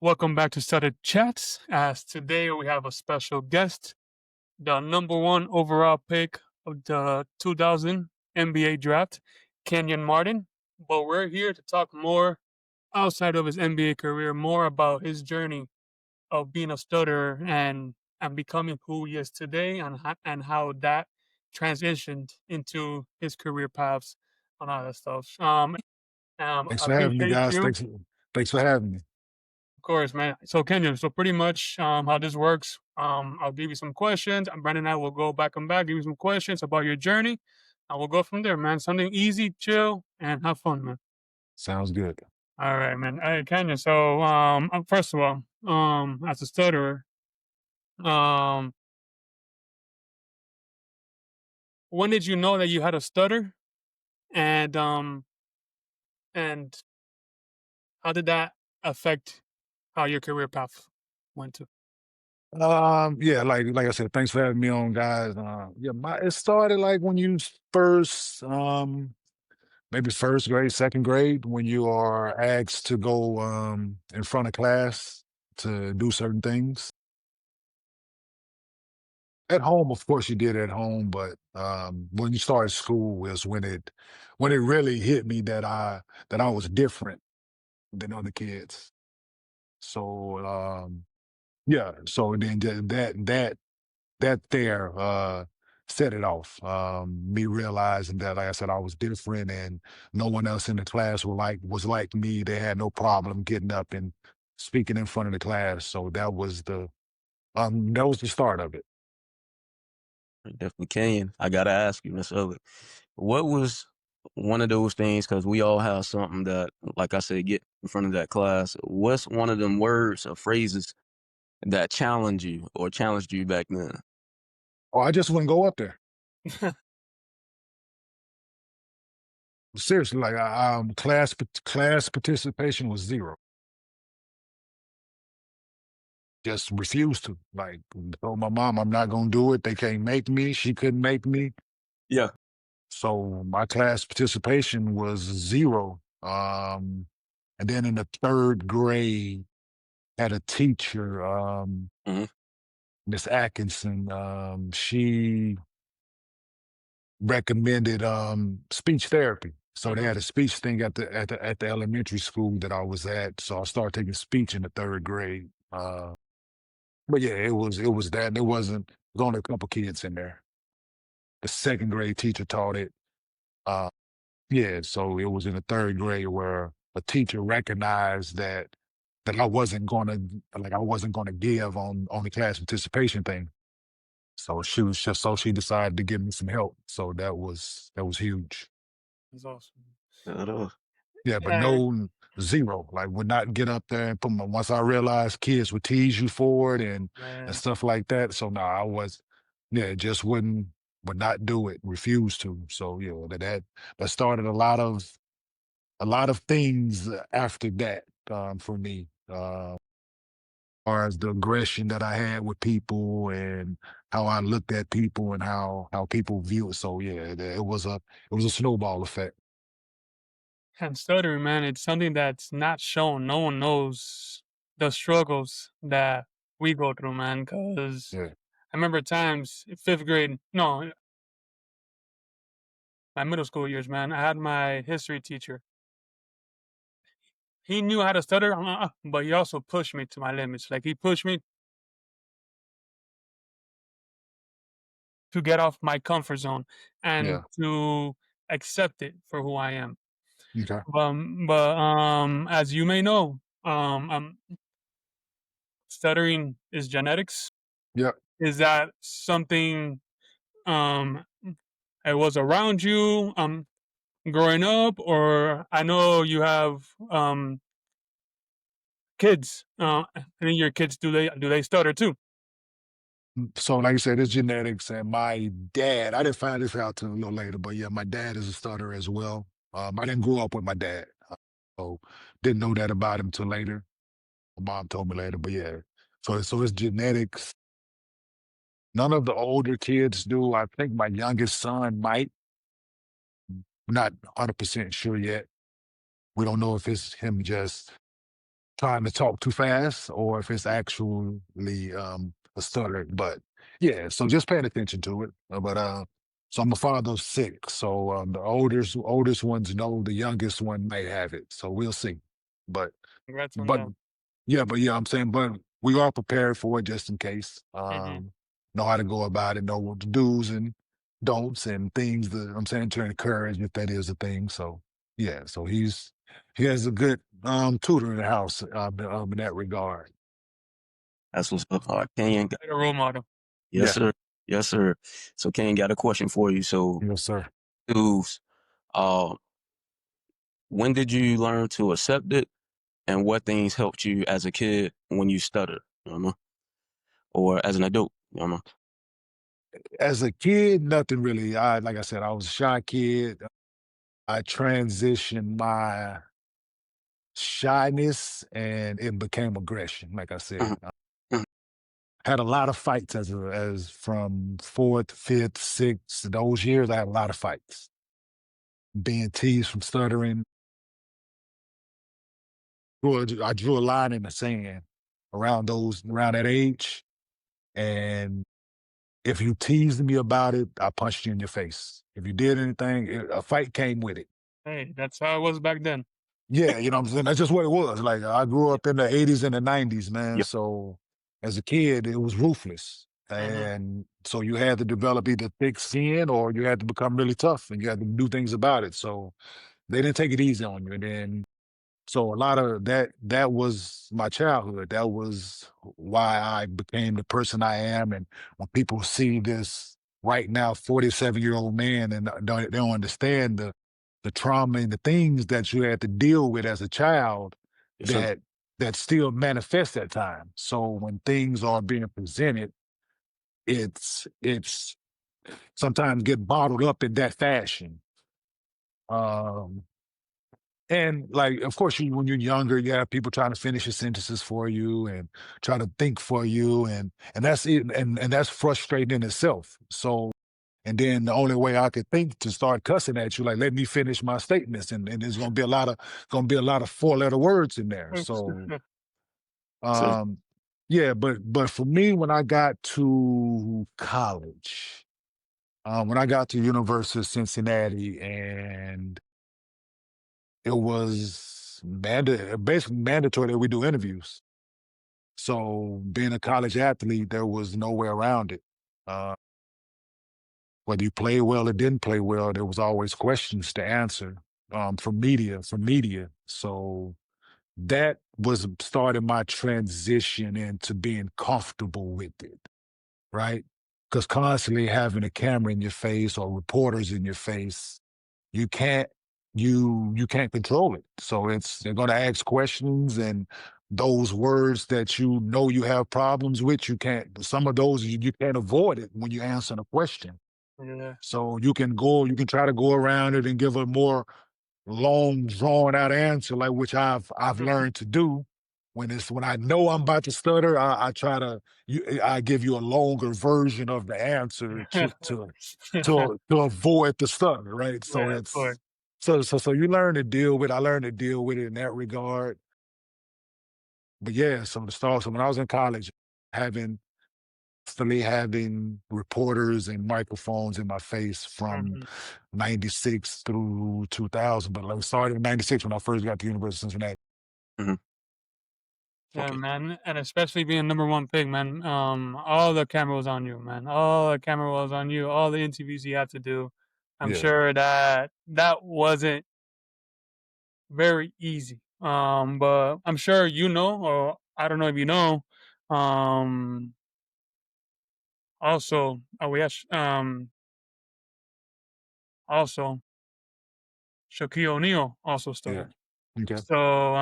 Welcome back to Stutter Chats. As today we have a special guest, the number one overall pick of the 2000 NBA draft, Kenyon Martin. But we're here to talk more outside of his NBA career, more about his journey of being a stutterer and becoming who he is today, and how that transitioned into his career paths and all that stuff. Thanks I for having me, appreciate guys. you. Thanks for having me. Of course, man. So Kenyon, so pretty much how this works, I'll give you some questions, and Brandon and I will go back and back, give you some questions about your journey, and we'll go from there, man. Something easy, chill, and have fun, man. Sounds good. All right, man. Hey, Kenyon. So first of all, as a stutterer, um, when did you know that you had a stutter, and and how did that affect how your career path went to? Yeah, like I said, thanks for having me on, guys. Yeah, it started like when you first, maybe first grade, second grade, when you are asked to go in front of class to do certain things. At home, of course, you did at home, but when you started school is when it really hit me that I was different than other kids. So yeah, so then that there set it off. Me realizing that, like I said, I was different and no one else in the class was like me. They had no problem getting up and speaking in front of the class. So that was the start of it. Definitely can. I gotta ask you, Miss Ovid, what was one of those things? Because we all have something that, like I said, get in front of that class. What's one of them words or phrases that challenged you back then? Oh, I just wouldn't go up there. Seriously, like class participation was zero. Just refused to. Like, told my mom I'm not gonna do it. They can't make me. She couldn't make me. Yeah. So my class participation was zero. And then in the third grade, had a teacher, Hmm. Miss Atkinson. She recommended speech therapy. So they Mhm. had a speech thing at the elementary school that I was at. So I started taking speech in the third grade. But yeah, it was that. There wasn't. There was only a couple kids in there. The second grade teacher taught it. Uh, Yeah, so it was in the third grade where a teacher recognized that I wasn't gonna give on the class participation thing. So she decided to give me some help. So that was huge. That's awesome. Not all. Yeah, but And no, zero. Like, would not get up there and put my once I realized kids would tease you for it and man, stuff like that. So no, I was yeah, just would not do it, refused to. So yeah, that started a lot of things after that for me. Far as the aggression that I had with people and how I looked at people and how people view it. So yeah, it was a snowball effect. and stuttering, man, it's something that's not shown. No one knows the struggles that we go through, man. Because Yeah, I remember times in fifth grade, no, my middle school years, man. I had my history teacher. He knew how to stutter, but he also pushed me to my limits. Like he pushed me to get off my comfort zone and yeah. to accept it for who I am. Okay. But as you may know, stuttering is genetics. Yeah. Is that something um it was around you growing up, or I know you have kids. I think your kids, do they stutter too? So like I said, it's genetics, and my dad. I didn't find this out till a little later, but yeah, my dad is a stutterer as well. I didn't grow up with my dad, so didn't know that about him till later. My mom told me later, but yeah. So it's genetics. None of the older kids do. I think my youngest son might. Not 100% sure yet. We don't know if it's him just trying to talk too fast or if it's actually a stutter. But yeah, so just paying attention to it. So I'm a father of six. So the oldest ones know the youngest one may have it. So we'll see. But Congrats on but that. yeah, I'm saying, but we are prepared for it just in case. Hmm. Know how to go about it, know what the do's and don'ts and things that I'm saying to encourage if that is a thing. So yeah, so he has a good tutor in the house in that regard. That's what's up. All right, Kenyon. Like a role model. Yes, Yeah, sir. Yes, sir. So Kenyon got a question for you. So, yes, sir. dudes, uh, when did you learn to accept it, and what things helped you as a kid when you stutter, or as an adult, As a kid, nothing really. I like I said, I was a shy kid. I transitioned my shyness and it became aggression. Like I Mhm, said, mhm. had a lot of fights as from fourth, fifth, sixth. Those years, I had a lot of fights. Being teased from stuttering. I drew a line in the sand around that age. And if you teased me about it, I punched you in your face. If you did anything, a fight came with it. Hey, that's how it was back then. Yeah, you know what I'm saying? That's just what it was. Like I grew Yeah, up in the 80s and the 90s, man. yeah, So as a kid, it was ruthless. Hmm. And so you had to develop either thick skin or you had to become really tough and you had to do things about it. So they didn't take it easy on you. And then so a lot of that was my childhood. That was why I became the person I am. And when people see this right now 47-year-old man and they don't understand the trauma and the things that you had to deal with as a child yes, sir. that that still manifest at times. So when things are being presented, it's sometimes get bottled up in that fashion. Um And like, of course, when you're younger, you have people trying to finish your sentences for you and try to think for you, and that's it, and that's frustrating in itself. So, and then the only way I could think to start cussing at you, like, let me finish my statements, and there's gonna be a lot of four-letter words in there. So, So, um, yeah, but for me, when I got to college, when I got to University of Cincinnati, and it was basically mandatory that we do interviews. So being a college athlete, there was no way around it. Uh, whether you played well or didn't play well, there was always questions to answer from media. So that was starting my transition into being comfortable with it, right? Because constantly having a camera in your face or reporters in your face, you can't you can't control it. So they're going to ask questions, and those words that you know you have problems with, you can't. Some of those you can't avoid it when you answer a question. Yeah. So you can try to go around it and give a more long, drawn out answer, like which I've learned to do. When I know I'm about to stutter, I try to I give you a longer version of the answer to avoid the stutter, right? So Yeah, of course. it's so you learn to deal with. I learned to deal with it in that regard. But yeah, so the start. So when I was in college, having constantly having reporters and microphones in my face from Hmm. 96 through 2000. But like started in 96 when I first got to University of Cincinnati. mhm, Yeah, okay. man, and especially being number one pick, man. All the camera was on you, man. All the camera was on you. All the interviews you had to do. I'm Yeah. sure that wasn't very easy. But I'm sure you know, or I don't know if you know. Um, also, oh yes, also Shaquille O'Neal also Yeah. stuttered. Okay. So,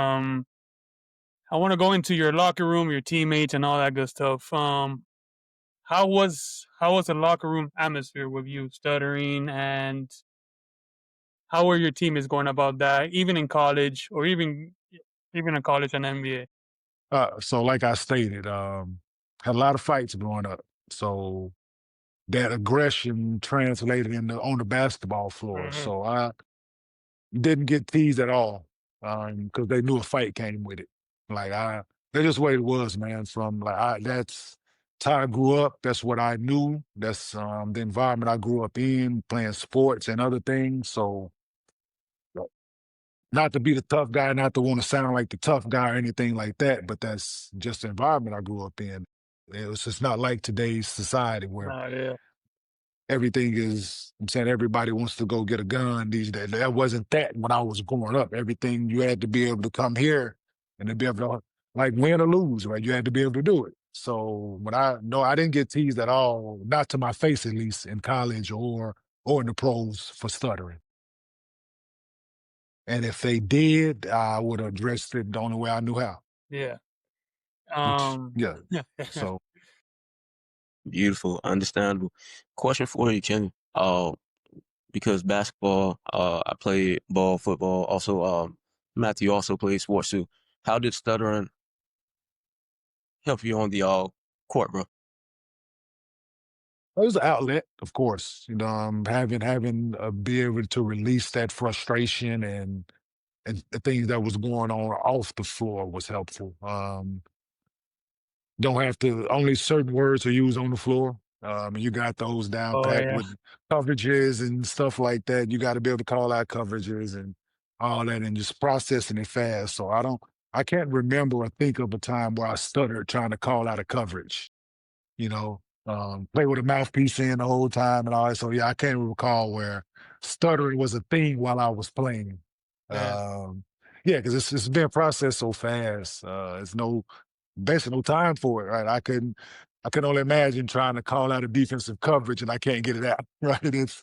I want to go into your locker room, your teammates, and all that good stuff. How was the locker room atmosphere with you stuttering, and how were your teammates going about that, even in college or even in college and NBA? So like I stated, had a lot of fights growing up. So that aggression translated into on the basketball floor. Hmm. So I didn't get teased at all because they knew a fight came with it. Like that's just the way it was, man. From like that's how I grew up. That's what I knew. That's the environment I grew up in, playing sports and other things. So not to be the tough guy, not to want to sound like the tough guy or anything like that, but that's just the environment I grew up in. It's just not like today's society where Nah, yeah, everything is, I'm saying everybody wants to go get a gun these days. That wasn't that when I was growing up. Everything you had to be able to come here and to be able to like win or lose, right? You had to be able to do it. So when I didn't get teased at all, not to my face at least in college or in the pros for stuttering. And if they did, I would have addressed it the only way I knew how. yeah. Which Um, yeah. So Beautiful, understandable. Question for you, Kenny. Because basketball, I played ball, football. Also, Matthew also played sports too. How did stuttering help you on the court, bro? it was an outlet, of course. You know, having be able to release that frustration and the things that was going on off the floor was helpful. Don't have to only certain words are used on the floor. You got those down oh packed yeah, with coverages and stuff like that. You got to be able to call out coverages and all that and just processing it fast. So I can't remember or think of a time where I stuttered trying to call out a coverage, you know, play with a mouthpiece in the whole time and all that. So yeah, I can't recall where stuttering was a thing while I was playing. yeah, Um, yeah, because it's been processed so fast. It's no basically no time for it, right? I can only imagine trying to call out a defensive coverage and I can't get it out, right? It's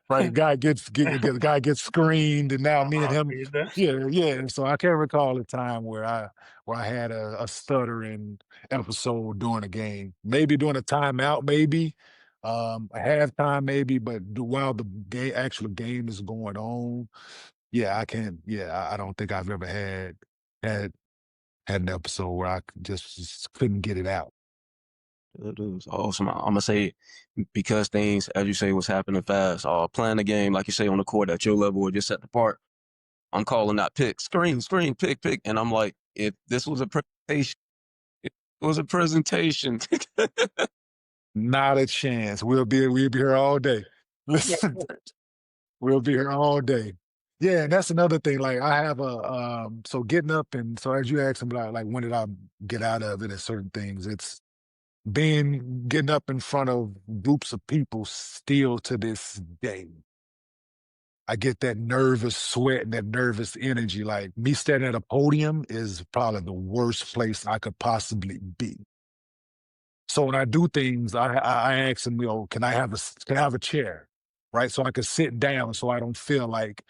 right. The guy gets screened, and now me and oh, him, read that. yeah, yeah. So I can't recall a time where I had a stuttering episode during a game. Maybe during a timeout, maybe a halftime, maybe. But while the actual game is going on, yeah, I can't. Yeah, I don't think I've ever had had an episode where I just couldn't get it out. It was awesome. I'm gonna say because things, as you say, was happening fast. Playing the game, like you say, on the court at your level or just at the park. I'm calling that pick, screen, screen, pick, pick, and I'm like, if this was a presentation, it was a presentation. Not a chance. We'll be here all day. Listen, we'll be here all day. Yeah, and that's another thing. Like I have a so getting up and so as you asked about like when did I get out of it and certain things, it's being getting up in front of groups of people still to this day. I get that nervous sweat and that nervous energy. Like me standing at a podium is probably the worst place I could possibly be. So when I do things, I ask them, can I have a chair, right? So I can sit down, so I don't feel like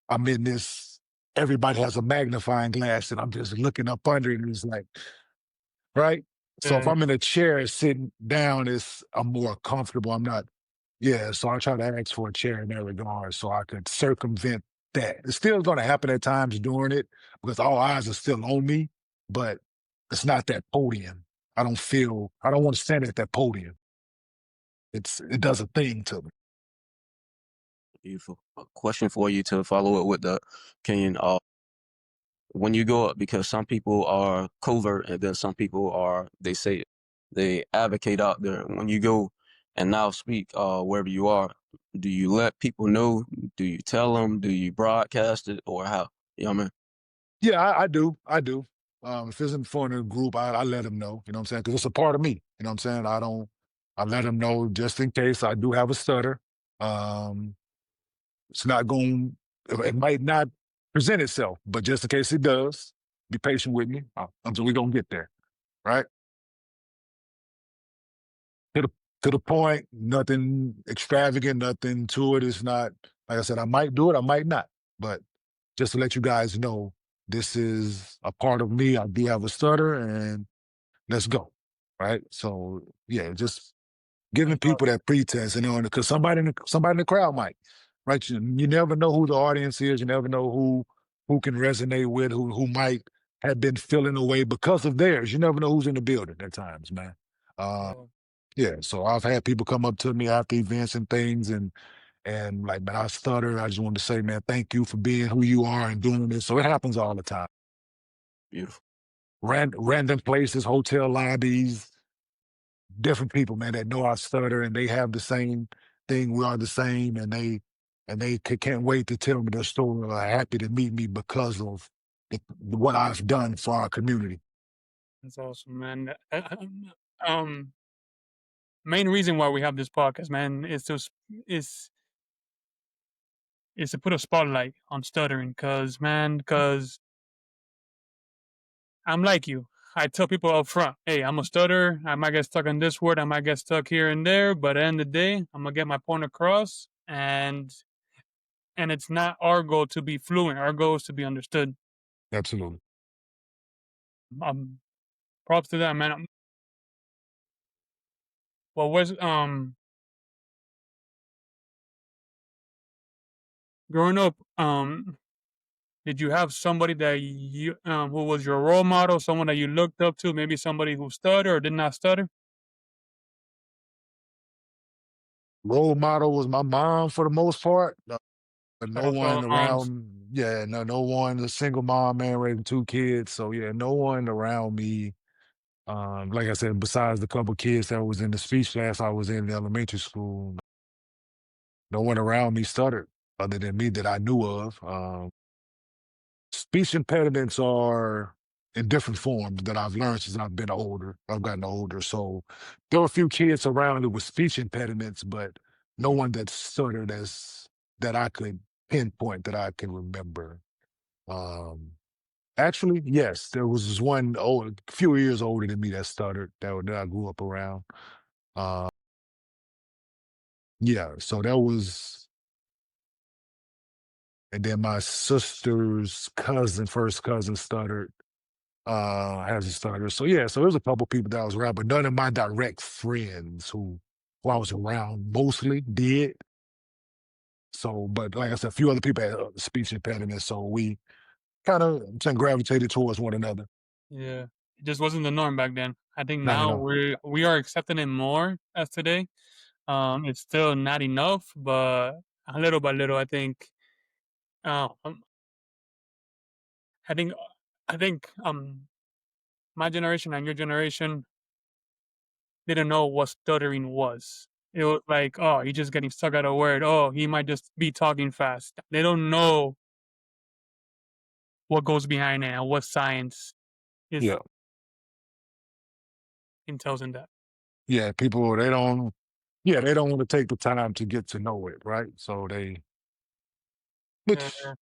I'm in this. Everybody has a magnifying glass, and I'm just looking up under it. And it's like, right. So if Yeah, I'm in a chair, sitting down is I'm more comfortable. I'm not. Yeah. So I try to ask for a chair in that regard, so I could circumvent that. It's still going to happen at times during it because all eyes are still on me, but it's not that podium. I don't want to stand at that podium. It does a thing to me. Beautiful. A question for you to follow up with the Kenyon. When you go up, because some people are covert and then some people are, they say it, they advocate out there. When you go and now speak wherever you are, do you let people know? Do you tell them? Do you broadcast it or how? You know what I mean? Yeah, I do. I do. If it's in front of a group, I let them know, you know what I'm saying? Because it's a part of me. You know what I'm saying? I let them know just in case I do have a stutter. Um, it's not going, it might not present itself, but just in case it does, be patient with me until we going to get there, right? To the, to the point, nothing extravagant, nothing to it. It's not, like I said, I might do it, I might not. But just to let you guys know, this is a part of me. I do have a stutter and let's go. Right. So yeah, just giving that's people that pretense, because somebody in the crowd might, right? You never know who the audience is. You never know who can resonate with, who might have been feeling away because of theirs. You never know who's in the building at times, man. Uh, awesome. yeah. So I've had people come up to me after events and things and like, man, I stutter. I just wanted to say, man, thank you for being who you are and doing this. So it happens all the time. Beautiful. random places, hotel lobbies, different people, man, that know I stutter and they have the same thing. We are the same, and can't wait to tell me their story. Are happy to meet me because of what I've done for our community. That's awesome, man. Um, Main reason why we have this podcast, man, is is to put a spotlight on stuttering, cause I'm like you. I tell people up front, hey, I'm a stutter. I might get stuck on this word. I might get stuck here and there, but at the end of the day, I'm gonna get my point across, and it's not our goal to be fluent. Our goal is to be understood. Absolutely. Um, Props to that, man. What was growing up? Did you have somebody that you who was your role model, someone that you looked up to, maybe somebody who stuttered or did not stutter? Role model was my mom for the most part. But Shout no out to all one the moms. around, yeah, no one, a single mom, man, raising two kids. So yeah, no one around me. Like I said, besides the couple kids that was in the speech class I was in elementary school, no one around me stuttered other than me that I knew of. Speech impediments are in different forms that I've learned since I've gotten older. So there were a few kids around with speech impediments, but no one that stuttered as that I could pinpoint that I can remember. Um, Actually, yes, there was this one a few years older than me that stuttered that I grew up around. Uh, yeah, so that was, and then my sister's first cousin stuttered, has a stutter. So yeah, so there's a couple people that I was around, but none of my direct friends who I was around mostly did. So, but like I said, a few other people had speech impediments, so we kind of gravitated towards one another. Yeah, it just wasn't the norm back then. I think Not at now all. we are accepting it more as today. It's still not enough, but a little by little, um, I think, I think, my generation and your generation didn't know what stuttering was. It was like, oh, he's just getting stuck at a word. Oh, he might just be talking fast. They don't know what goes behind it and what science is Yeah, entails in that. yeah. People they don't. Yeah, they don't want to take the time to get to know it, right? So which Yeah,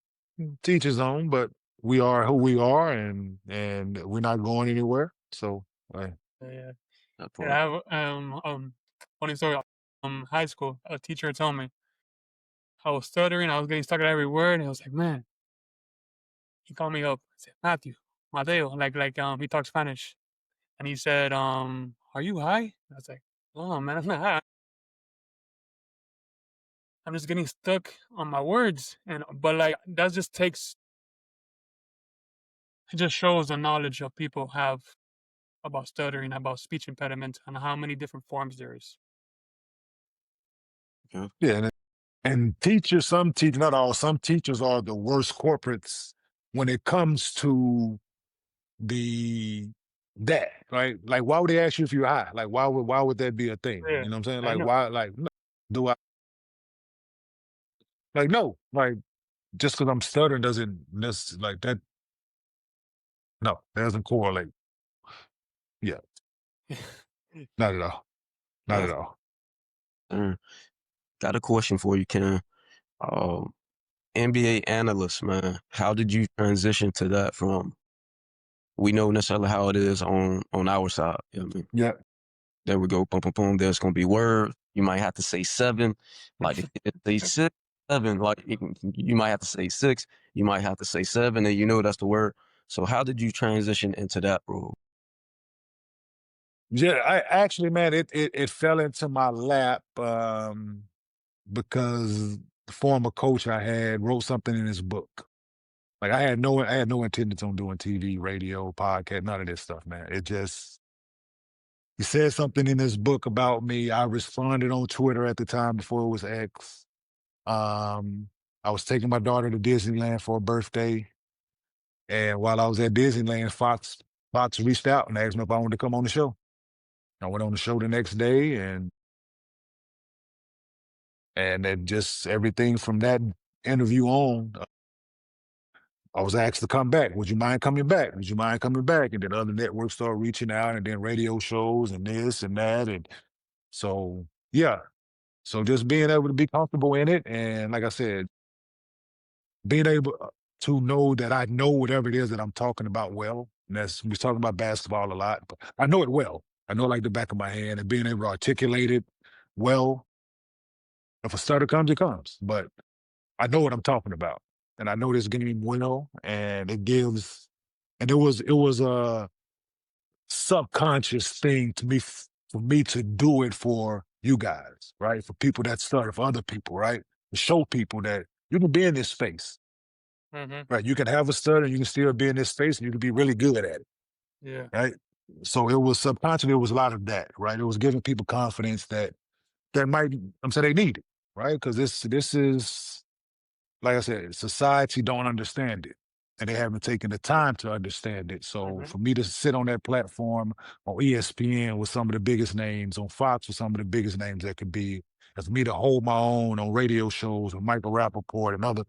teaches on, but we are who we are, and we're not going anywhere. So, yeah. That Yeah, I part. have funny story. High school, a teacher told me I was stuttering. I was getting stuck at every word. And I was like, man, he called me up. I said, Matthew, Mateo, he talks Spanish, and he said, are you high? I was like, oh man, I'm not high. I'm just getting stuck on my words, and but like that just takes it just shows the knowledge of people have about stuttering, about speech impediment, and how many different forms there is. Yeah. yeah, and teachers, some teachers, not all, some teachers are the worst corporates when it comes to the that, right? Like, why would they ask you if you're high? Like, why would that be a thing? Yeah, You know what I'm saying? I Like, know. why? Like, no, do I like no? Like, just because I'm stuttering doesn't necessarily like that. No, that doesn't correlate. Yeah, not at all. Not at That's, all. got a question for you, Ken. Um, NBA analyst, man. How did you transition to that from we know necessarily how it is on our side. You know what I mean? Yeah. There we go, boom, boom, boom. There's gonna be words. You might have to say seven. Like if you say six, seven, like you might have to say six, you might have to say seven, and you know that's the word. So how did you transition into that role? Yeah, I actually, man, it fell into my lap because the former coach I had wrote something in his book. Like I had no intentions on doing TV, radio, podcast, none of this stuff, man. It just he said something in his book about me. I responded on Twitter at the time before it was X. I was taking my daughter to Disneyland for a birthday, and while I was at Disneyland, Fox Fox reached out and asked me if I wanted to come on the show. I went on the show the next day, and then just everything from that interview on, I was asked to come back. Would you mind coming back? Would you mind coming back? And then other networks started reaching out, and then radio shows and this and that. And so, yeah. So just being able to be comfortable in it. And like I said, being able to know that I know whatever it is that I'm talking about well. And that's, we're talking about basketball a lot, but I know it well. I know it like the back of my hand, and being able to articulate it well. If a stutter comes, it comes. But I know what I'm talking about, and I know this game well, and it gives. And it was a subconscious thing to me for me to do it for you guys, right? For people that stutter, for other people, right? To show people that you can be in this space, Mm-hmm. right? You can have a stutter, you can still be in this space, and you can be really good at it, Yeah. right? So it was subconscious. It was a lot of that, right? It was giving people confidence that might. I'm saying they need it, right? Because this is, like I said, society don't understand it, and they haven't taken the time to understand it. So Mm-hmm. for me to sit on that platform on ESPN with some of the biggest names, on Fox with some of the biggest names that could be, and for me to hold my own on radio shows with Michael Rappaport and other,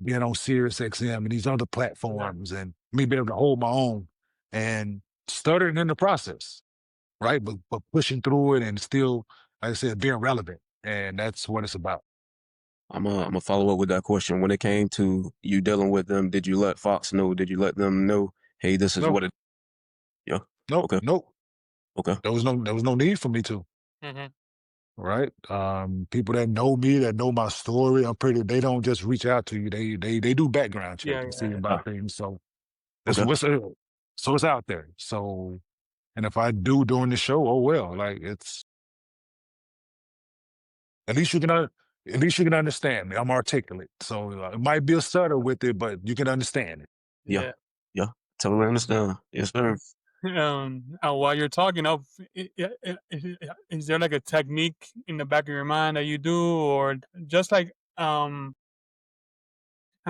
being on Sirius XM and these other Yeah. platforms, and me being able to hold my own and stuttering in the process, right? But pushing through it and still, like I said, being relevant, and that's what it's about. I'm gonna follow up with that question. When it came to you dealing with them, did you let Fox know? Did you let them know, hey, this is No, what it? Yeah. no, Okay. no. Okay. There was no need for me to, Mm-hmm. right? People that know me, that know my story, they don't just reach out to you. They do background check Yeah. and see Yeah. Ah, about things. So it's okay. what's so it's out there. So, and if I do during the show, oh well, like it's at least you can at least you can understand me. I'm articulate. So it might be a stutter with it, but you can understand it. Yeah. Yeah. Yeah. Totally understand. Yes, sir. While you're talking, is there like a technique in the back of your mind that you do, or just like I'm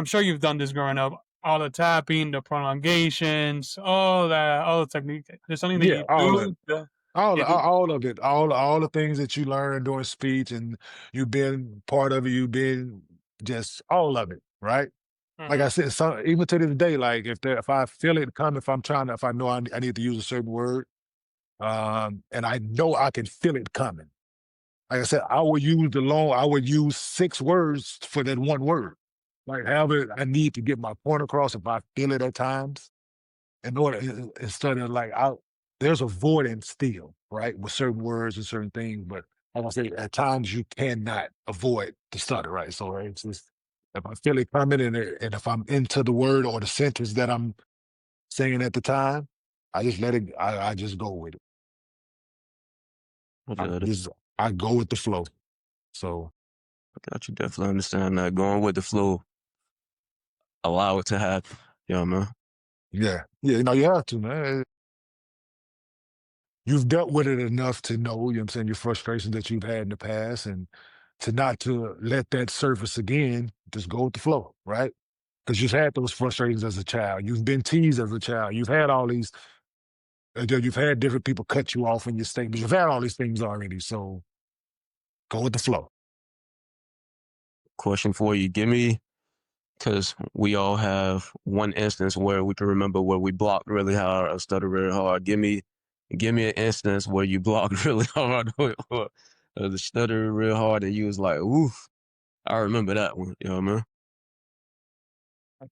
sure you've done this growing up, all the tapping, the prolongations, all that, all the technique. There's something that Yeah, you all that. do. To, All, you all do. all of it, all the things that you learn during speech, and you've been part of it, you've been just all of it, right? Like Mm-hmm. I said, so even to this day, like if I feel it come, if I know I need to use a certain word, and I know I can feel it coming. Like I said, I would use 6 words for that one word. Like however I need to get my point across if I feel it at times in order instead of like there's avoidance still, right? With certain words and certain things, but like I say, at times you cannot avoid the stutter, right? So right, it's just if I feel it coming and if I'm into the word or the sentence that I'm saying at the time, I just let it. I just go with it. I I got it. just I go with the flow. So I got you. Definitely understand that. Going with the flow, allow it to happen. Yeah, man. yeah, yeah, you have to, man. You've dealt with it enough to know, you know what I'm saying, your frustrations that you've had in the past, and to not let that surface again, just go with the flow, right? Because you've had those frustrations as a child. You've been teased as a child. You've had all these, you've had different people cut you off in your statements. You've had all these things already. So go with the flow. Question for you. Give me, because we all have one instance where we can remember where we blocked really hard or stuttered really hard. Give me an instance where you blocked really hard or the stutter real hard and you was like, oof, I remember that one. You know what I mean?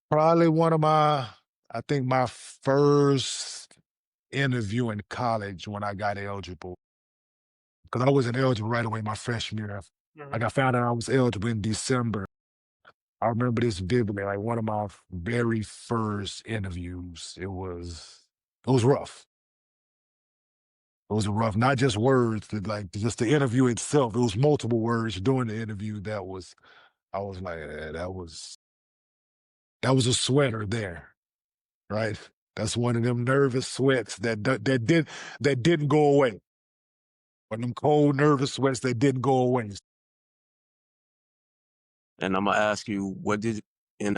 Probably I think my first interview in college when I got eligible, because I wasn't eligible right away my freshman year. Mm-hmm. Like I found out I was eligible in December. I remember this vividly, like one of my very first interviews. It was rough. It was rough, not just words, like just the interview itself. It was multiple words during the interview I was like, that was a sweater there, right? That's one of them nervous sweats that didn't go away. One of them cold, nervous sweats that didn't go away. And I'm gonna ask you, what did in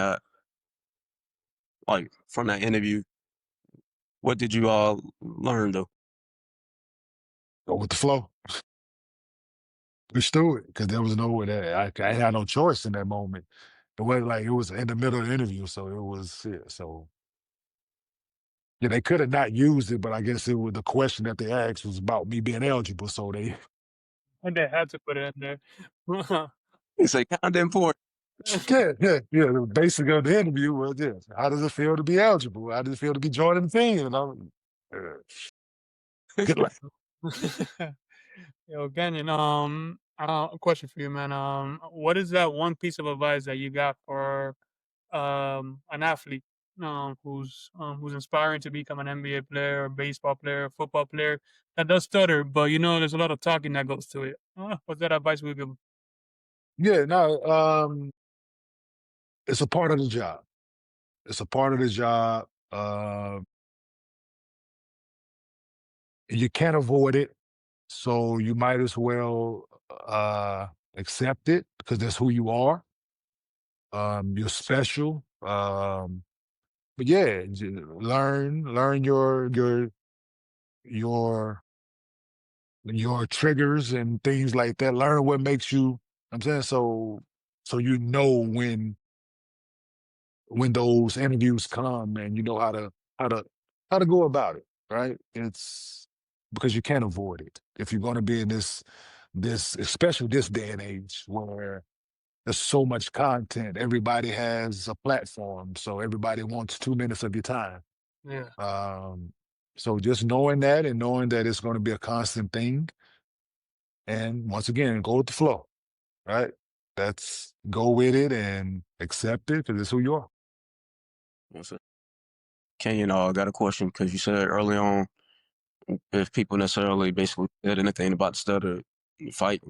like from that interview, What did you all learn though? Go with the flow. Push through it because there was no way that I had no choice in that moment. It was like it was in the middle of the interview, so it was yeah, so yeah, they could have not used it, but I guess it was the question that they asked was about me being eligible, so they And they had to put it in there. They say kind of important. yeah. The basic of the interview was this: how does it feel to be eligible? How does it feel to be joining the team? And I'm good luck. Yo, Kenyon, a question for you, man. What is that one piece of advice that you got for an athlete who's inspiring to become an NBA player, or baseball player, football player that does stutter, but there's a lot of talking that goes to it. What's that advice we give 'em? Yeah, no, it's a part of the job. It's a part of the job. You can't avoid it, so you might as well accept it because that's who you are. You're special. But yeah, learn your your triggers and things like that. Learn what makes you. I'm saying so you know when those interviews come and you know how to how to go about it. Right? It's because you can't avoid it if you're going to be in this especially this day and age where there's so much content. Everybody has a platform, so everybody wants 2 minutes of your time. Yeah, Um, so just knowing that and knowing that it's going to be a constant thing, and once again, go with the flow, right? That's go with it and accept it because it's who you are. Yes, sir. Kenyon, got a question because you said early on if people necessarily basically said anything about the stutter fight.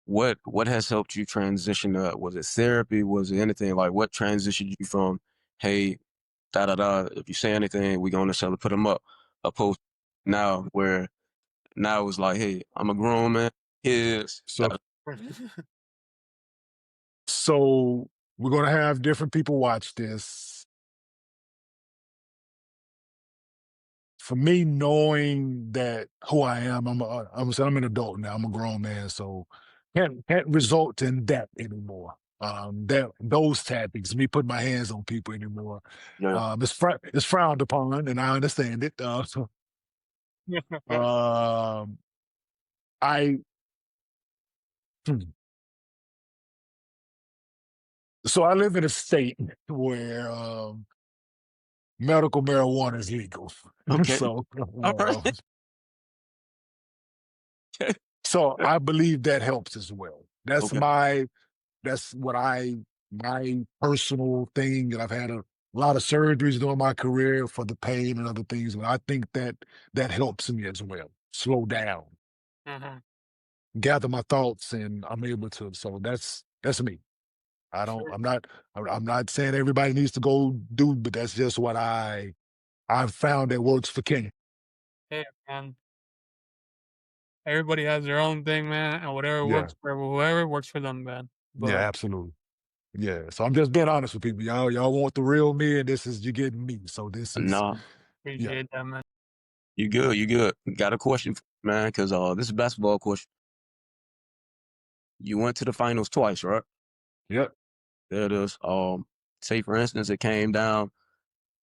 What has helped you transition? Was it therapy? Was it anything like what transitioned you from, hey, da da da? If you say anything, we're gonna necessarily put them up. Opposed now where now it's like, hey, I'm a grown man. Kids. So so we're going to have different people watch this. For me, knowing that who I am, I'm an adult now. I'm a grown man, so can't result in that anymore. That those tactics, me putting my hands on people anymore, Yeah. it's frowned upon, and I understand it. Um, I hmm. So I live in a state where medical marijuana is legal. Okay. so All right. Okay. so I believe that helps as well. Okay. That's what my personal thing, and I've had a lot of surgeries during my career for the pain and other things, but I think that that helps me as well. Slow down, Mhm. gather my thoughts, and I'm able to. So that's me. I don't. Sure. I'm not saying everybody needs to go do, but that's just what I've found that works for Kenya. Hey, man. Everybody has their own thing, man, and whatever Yeah, works for whoever works for them, man. yeah, But absolutely. Yeah. So I'm just being honest with people. Y'all want the real me, and this is you getting me. So this is No, yeah, appreciate that, man. you good. You good. Got a question, man? Because this is a basketball question. You went to the finals twice, right? yep. There it is. Say for instance, it came down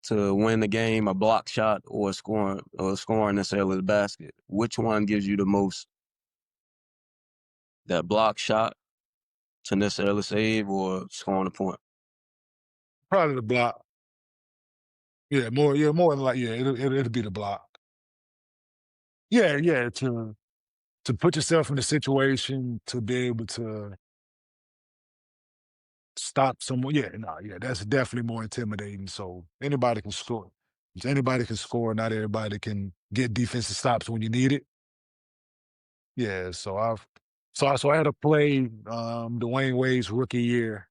to win the game, a block shot or scoring necessarily the basket. Which one gives you the most? That block shot to necessarily save or scoring a point? Probably the block. More than like yeah, it'll be the block. Yeah, to put yourself in a situation to be able to stop someone. Yeah, no, yeah, that's definitely more intimidating. So anybody can score. Anybody can score. Not everybody can get defensive stops when you need it. Yeah, so I had to play Dwayne Wade's rookie year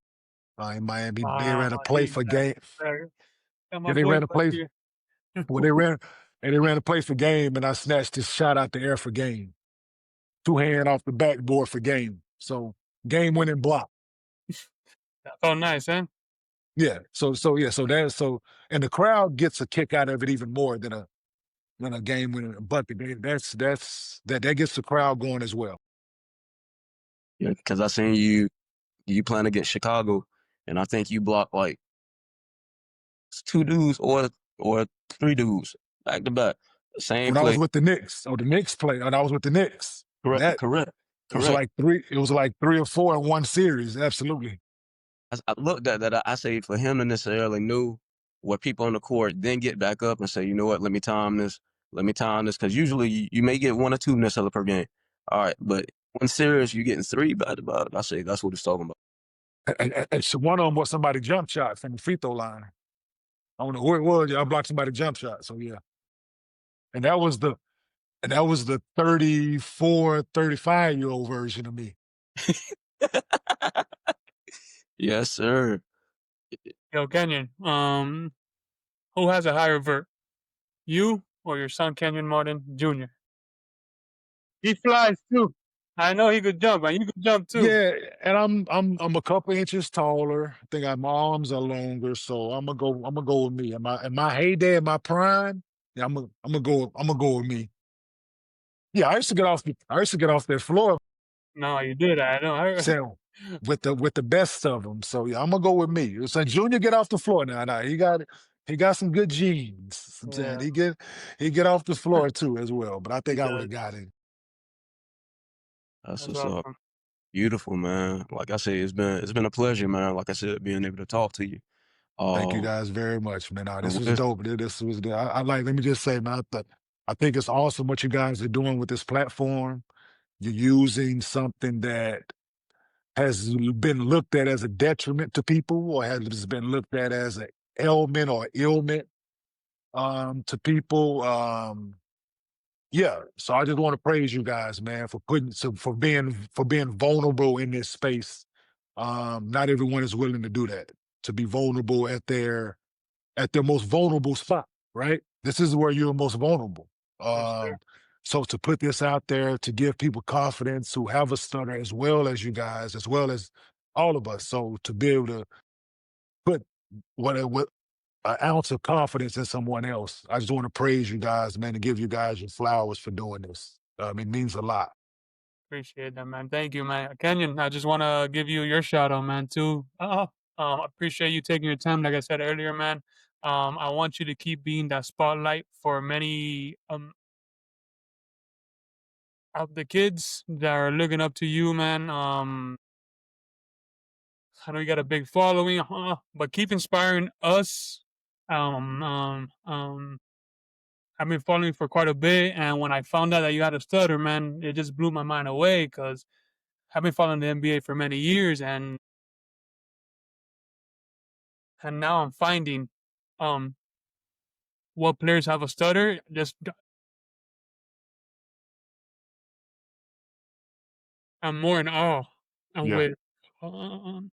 in Miami. They ran a play He's for that game. player. Got my Yeah, they boy ran a back play. here. Well, they ran a play for game, and I snatched this shot out the air for game. Two hand off the backboard for game. So game winning block. Oh, nice, huh? Yeah. So and the crowd gets a kick out of it even more than in a game winning bucket. That gets the crowd going as well. Yeah, because I seen you playing against Chicago, and I think you blocked like two dudes or three dudes back to back, same When I was play. with the Knicks, or the Knicks play, and I was with the Knicks, Correct, that correct, it was correct. like three. It was like 3 or 4 in one series. Absolutely. I looked at that. I say for him to necessarily know what people on the court, then get back up and say, you know what, let me time this, because usually you may get one or two necessarily per game. All right, but one series you getting three back to back. I say that's what it's talking about. And so one of them was somebody jump shot from the free throw line. I don't know who it was. I blocked somebody jump shot. So yeah, and that was the 34, 35-year-old version of me. Yes, sir. Yo, Kenyon, who has a higher vert, you or your son Kenyon Martin Jr.? He flies too. I know he could jump, and you could jump too. Yeah, and I'm a couple inches taller. I think my arms are longer, so I'm gonna go with me. In my heyday, in my prime, yeah, I'm gonna go with me. Yeah, I used to get off that floor, No, you did. I know. so with the best of them. So yeah, I'm gonna go with me. So Junior, get off the floor now. Now he got some good genes. I'm saying Yeah, he get off the floor too as well. But I he think I would does. have got it. That's That's what's up. awesome. Beautiful, man. Like I said, it's been a pleasure, man. Like I said, being able to talk to you. Thank you Um, guys very much, man. Nah, this and was with dope. This was I like. Let me just say, man. I think it's awesome what you guys are doing with this platform. You're using something that has been looked at as a detriment to people, or has been looked at as an ailment or ailment to people. Yeah. So I just want to praise you guys, man, for being vulnerable in this space. Not everyone is willing to do that, to be vulnerable at their most vulnerable spot, right? This is where you're most vulnerable. Yes, sir. So to put this out there, to give people confidence who have a stutter as well as you guys, as well as all of us. So to be able to put what an ounce of confidence in someone else, I just want to praise you guys, man, and give you guys your flowers for doing this. It means a lot. Appreciate that, man. Thank you, man. Kenyon, I just want to give you your shout out, man, too. Appreciate you taking your time. Like I said earlier, man. I want you to keep being that spotlight for many of the kids that are looking up to you, man. I know you got a big following, but keep inspiring us. Um, um, um, I've been following you for quite a bit, and when I found out that you had a stutter, man, it just blew my mind away because I've been following the NBA for many years, and now I'm finding, um, what players have a stutter. I'm more in awe, and Yeah. um,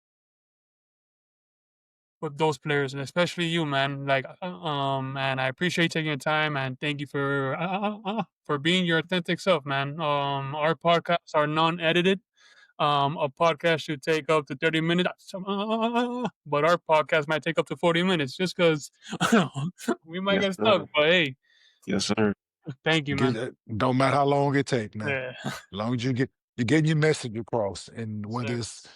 with those players, and especially you, man. Like, and I appreciate taking your time, and thank you for being your authentic self, man. Our podcasts are non-edited. A podcast should take up to 30 minutes, but our podcast might take up to 40 minutes just because we might yes, get stuck. sir. But hey, Yes, sir. thank you, Get man. it. Don't matter how long it take, man. Yeah, As long as you're getting your message across, and whether sir. it's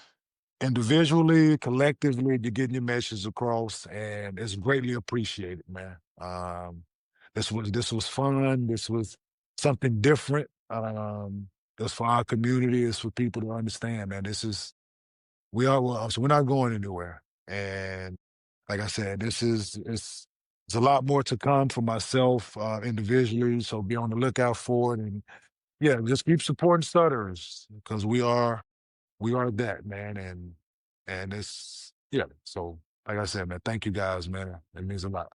individually, collectively, you're getting your message across, and it's greatly appreciated, man. This was fun. This was something different. It's for our community. It's for people to understand, man. So we're not going anywhere. And like I said, it's a lot more to come for myself individually. So be on the lookout for it, and yeah, just keep supporting stutterers because we are that, man, and it's yeah. So like I said, man, thank you guys, man. It means a lot.